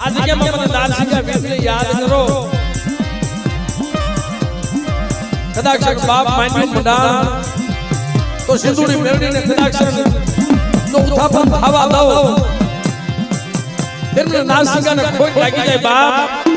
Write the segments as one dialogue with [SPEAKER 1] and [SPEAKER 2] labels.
[SPEAKER 1] आज के મને દાલસિંગા વીરને યાદ કરો કદાચ બાપ માન્યું મંડાણ તો સિંધુડી મેળવીને કદાચ તો ઉથાપન થવા દો તેમને દાલસિંગાને ખોટ લાગી જાય બાપ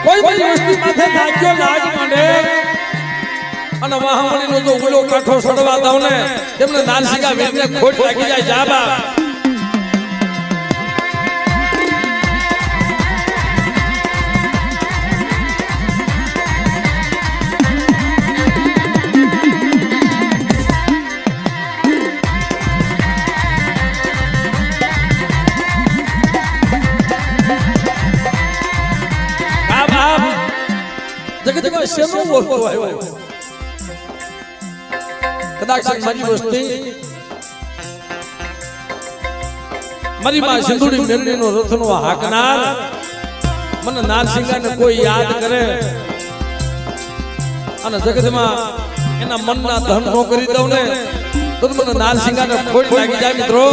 [SPEAKER 1] કોઈ બી વસ્તુ માથે નાખ્યો નાગ માંડે અને મહામણીનો જો ઉલો કાઠો સડવા દઉં ને તેમને દાલસિંગા વીરને ખોટ લાગી જાય જાબા જગતમાં શેનો બોલતો આવ્યો કદાચ મારી વસ્તી મારી માં સિંધુડી મેલડીનો રથનો હાકનાર મને નારસિંગાને કોઈ યાદ કરે અને જગતમાં એના મનના ધન નો કરી દઉં ને તો મને નારસિંગાને ખોટ લાગી જાય મિત્રો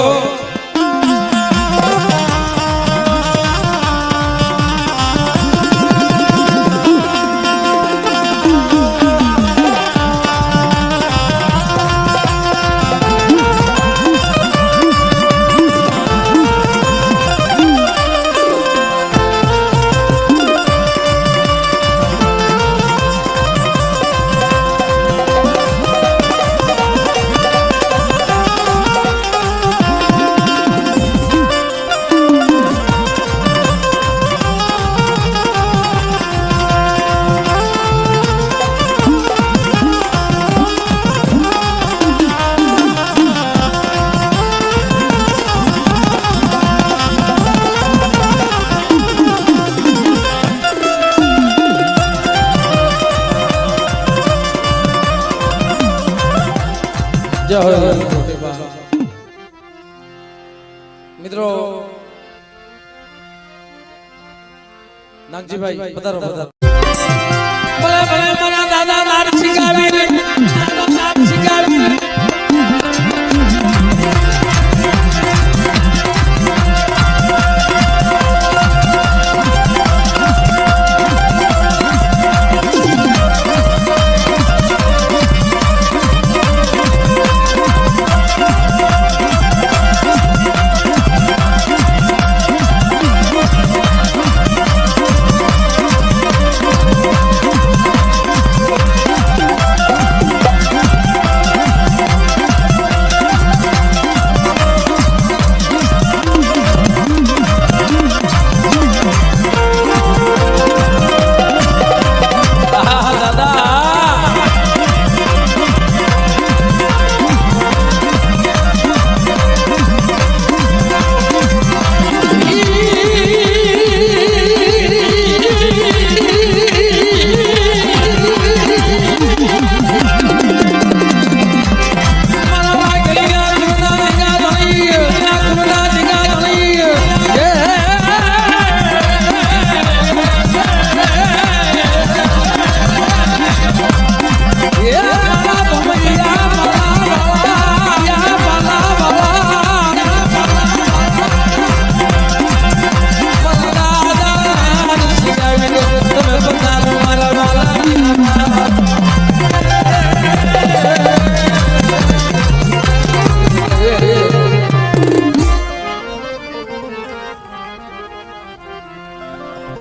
[SPEAKER 1] મિત્રો નાગજીભાઈ પધારો પધારો ભલે ભલે મારા દાદા નારસિંગા